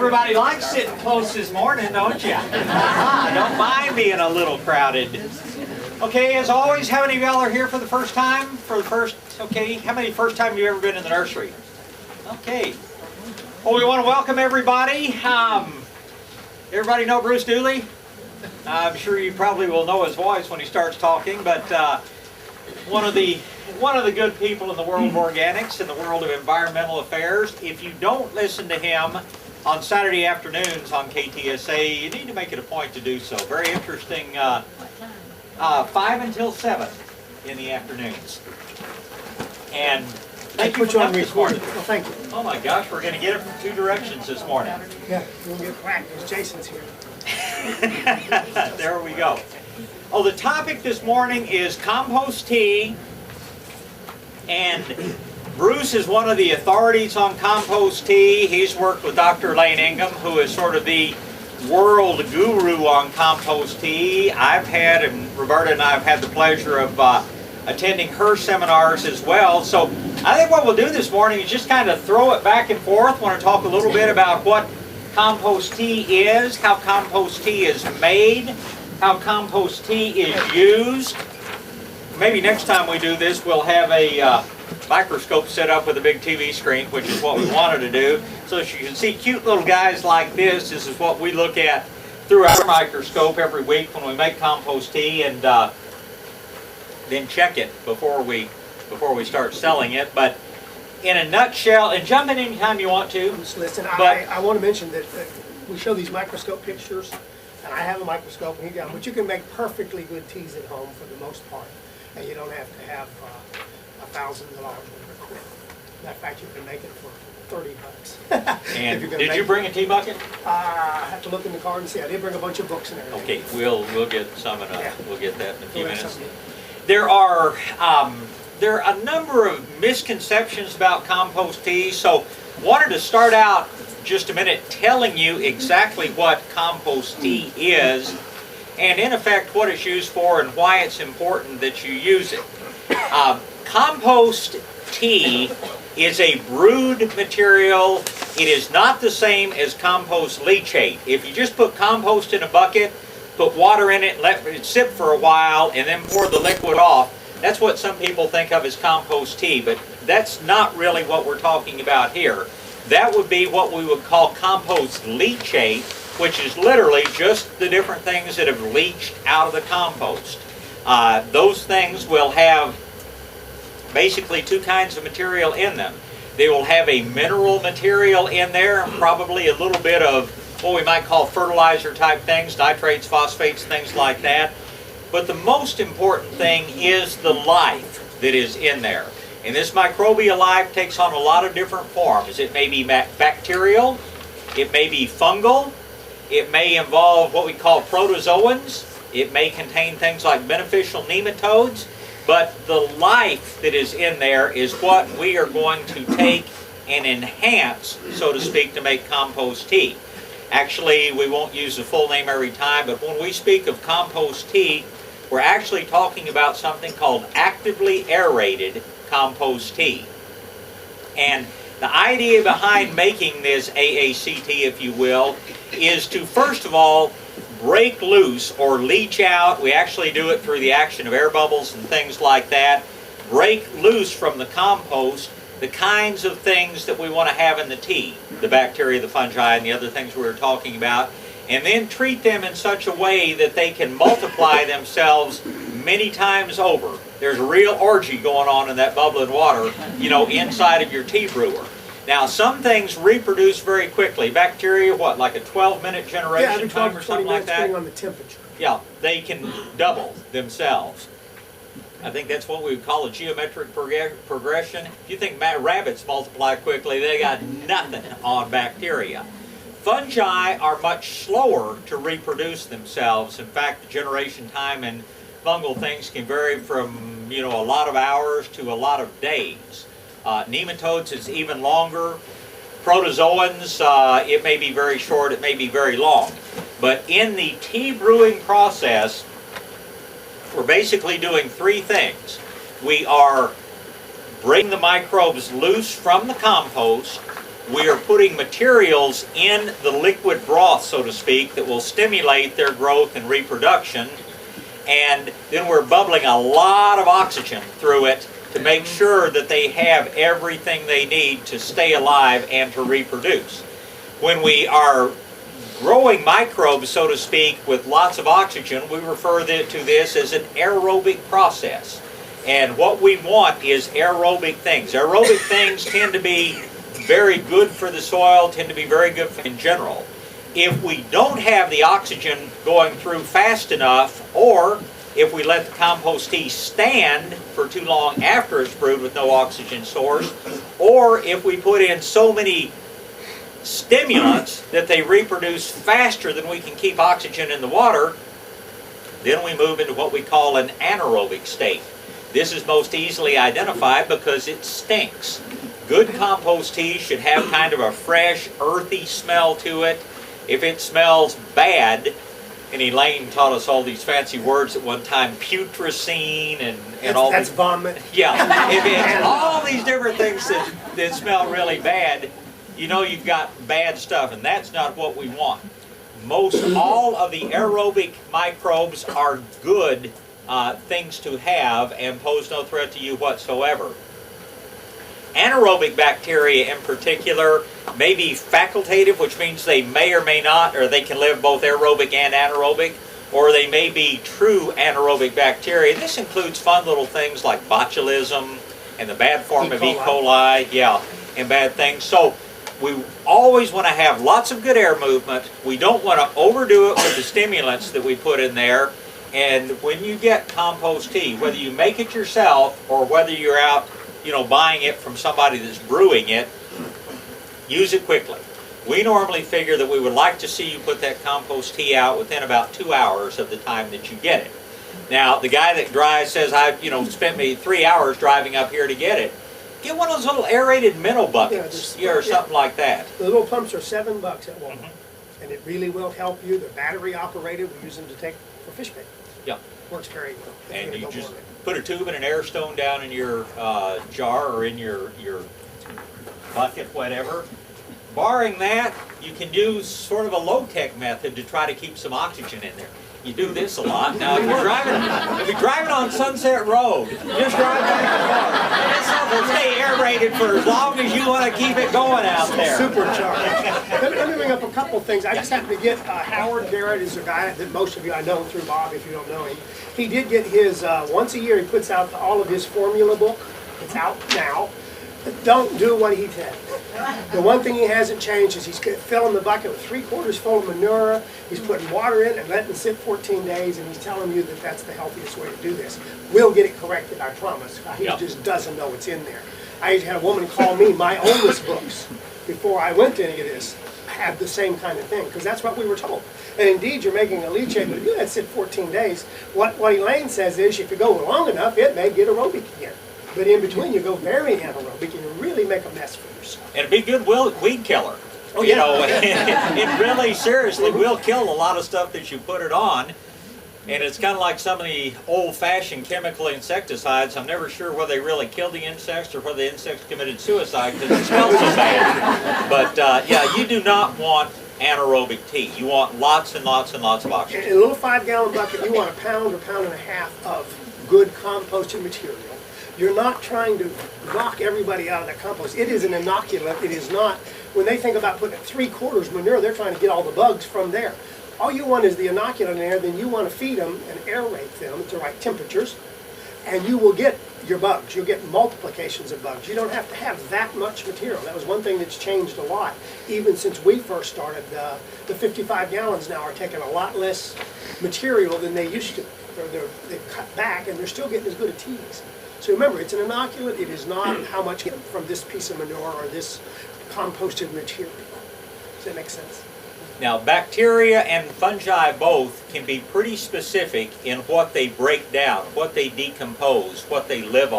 Everybody likes sitting close this morning, don't you? Don't mind being a little crowded. Okay, as always, how many of y'all are here for the first time? Okay, how many first time have you ever been in the nursery? Okay. Well, we want to welcome everybody. Everybody know Bruce Deuley? I'm sure you probably will know his voice when he starts talking, but one of the good people in the world of organics, in the world of environmental affairs. If you don't listen to him on Saturday afternoons on KTSA, you need to make it a point to do so. Very interesting, 5 until 7 in the afternoons. And thank you for coming this morning. Well, thank you. Oh my gosh, we're going to get it from 2 directions this morning. Yeah, we'll get cracked because Jason's here. There we go. Oh, the topic this morning is compost tea, and Bruce is one of the authorities on compost tea. He's worked with Dr. Lane Ingham, who is sort of the world guru on compost tea. And Roberta and I have had the pleasure of attending her seminars as well. So I think what we'll do this morning is just kind of throw it back and forth. I want to talk a little bit about what compost tea is, how compost tea is made, how compost tea is used. Maybe next time we do this, we'll have a microscope set up with a big TV screen, which is what we wanted to do. So as you can see cute little guys like this, this is what we look at through our microscope every week when we make compost tea, and then check it before we start selling it. But in a nutshell, and jump in anytime you want to. Just listen, I want to mention that we show these microscope pictures, and I have a microscope, and but you can make perfectly good teas at home for the most part, and you don't have to have $1,000 worth of equipment. Matter of fact, you can make it for $30. And did you bring a tea bucket? I have to look in the car and see. I did bring a bunch of books and everything. Okay, we'll get some we'll get that in a few minutes. Something. There are a number of misconceptions about compost tea, so wanted to start out just a minute telling you exactly what compost tea is, and in effect what it's used for and why it's important that you use it. Compost tea is a brewed material. It is not the same as compost leachate. If you just put compost in a bucket, put water in it, let it sit for a while, and then pour the liquid off, that's what some people think of as compost tea, but that's not really what we're talking about here. That would be what we would call compost leachate, which is literally just the different things that have leached out of the compost. Those things will have basically 2 kinds of material in them. They will have a mineral material in there, probably a little bit of what we might call fertilizer type things, nitrates, phosphates, things like that. But the most important thing is the life that is in there. And this microbial life takes on a lot of different forms. It may be bacterial, it may be fungal, it may involve what we call protozoans, it may contain things like beneficial nematodes, but the life that is in there is what we are going to take and enhance, so to speak, to make compost tea. Actually, we won't use the full name every time, but when we speak of compost tea, we're actually talking about something called actively aerated compost tea. And the idea behind making this AACT, if you will, is to first of all break loose or leach out. We actually do it through the action of air bubbles and things like that. Break loose from the compost the kinds of things that we want to have in the tea, the bacteria, the fungi, and the other things we were talking about, and then treat them in such a way that they can multiply themselves many times over. There's a real orgy going on in that bubbling water, inside of your tea brewer. Now, some things reproduce very quickly. Bacteria, what, like a 12-minute generation time or something like that? Depending on the temperature. Yeah, they can double themselves. I think that's what we would call a geometric progression. If you think rabbits multiply quickly, they got nothing on bacteria. Fungi are much slower to reproduce themselves. In fact, the generation time in fungal things can vary from, a lot of hours to a lot of days. Nematodes is even longer. Protozoans, it may be very short, it may be very long. But in the tea brewing process, we're basically doing 3 things. We are breaking the microbes loose from the compost. we are putting materials in the liquid broth, so to speak, that will stimulate their growth and reproduction. And then we're bubbling a lot of oxygen through it to make sure that they have everything they need to stay alive and to reproduce. When we are growing microbes, so to speak, with lots of oxygen, we refer to this as an aerobic process. And what we want is aerobic things. Aerobic things tend to be very good for the soil, tend to be very good in general. If we don't have the oxygen going through fast enough, or if we let the compost tea stand for too long after it's brewed with no oxygen source, or if we put in so many stimulants that they reproduce faster than we can keep oxygen in the water, then we move into what we call an anaerobic state. This is most easily identified because it stinks. Good compost tea should have kind of a fresh, earthy smell to it. If it smells bad, and Elaine taught us all these fancy words at one time, putrescine and all that's these, vomit. yeah, if it's all these different things that smell really bad, you know you've got bad stuff, and that's not what we want. Most all of the aerobic microbes are good things to have and pose no threat to you whatsoever. Anaerobic bacteria in particular may be facultative, which means they may or may not, or they can live both aerobic and anaerobic, or they may be true anaerobic bacteria. This includes fun little things like botulism and the bad form of E. coli, yeah, and bad things. So we always want to have lots of good air movement. We don't want to overdo it with the stimulants that we put in there. And when you get compost tea, whether you make it yourself or whether you're out, buying it from somebody that's brewing it, use it quickly. We normally figure that we would like to see you put that compost tea out within about 2 hours of the time that you get it. Now, the guy that drives says, I spent me 3 hours driving up here to get it. Get one of those little aerated minnow buckets, or something like that. The little pumps are $7 at Walmart, and it really will help you. They're battery operated. We use them to take for fish bait. Yeah. Works very well. And you just put a tube and an air stone down in your jar or in your bucket, whatever. Barring that, you can use sort of a low-tech method to try to keep some oxygen in there. You do this a lot. Now, if you're driving on Sunset Road, just drive back the car. This stuff will stay aerated for as long as you want to keep it going out there. Supercharged. Let me bring up a couple of things. I just happened to get Howard Garrett is a guy that most of you I know through Bob, if you don't know him. He did get his, once a year he puts out all of his formula book. It's out now. But don't do what he said. The one thing he hasn't changed is he's filling the bucket with 3/4 full of manure. He's putting water in and letting it sit 14 days, and he's telling you that that's the healthiest way to do this. We'll get it corrected, I promise. He just doesn't know it's in there. I had a woman call me, my oldest books, before I went to any of this, had the same kind of thing, because that's what we were told. And indeed, you're making a leachate, but if you let it sit 14 days, what Elaine says is if you go long enough, it may get aerobic again. But in between, you go very anaerobic, and you really make a mess for yourself. And it'd be a good weed killer. Oh, yeah. It really, seriously, will kill a lot of stuff that you put it on. And it's kind of like some of the old-fashioned chemical insecticides. I'm never sure whether they really killed the insects or whether the insects committed suicide because it smells so bad. But, yeah, you do not want anaerobic tea. You want lots and lots and lots of oxygen. In a little 5-gallon bucket, you want a pound or pound and a half of good composted material. You're not trying to knock everybody out of that compost. It is an inoculant. It is not, when they think about putting 3/4 manure, they're trying to get all the bugs from there. All you want is the inoculant in there, then you want to feed them and aerate them at the right temperatures, and you will get your bugs. You'll get multiplications of bugs. You don't have to have that much material. That was one thing that's changed a lot. Even since we first started, the 55 gallons now are taking a lot less material than they used to. They've cut back, and they're still getting as good a teas. So remember, it's an inoculant. It is not how much from this piece of manure or this composted material. Does that make sense? Now, bacteria and fungi both can be pretty specific in what they break down, what they decompose, what they live on.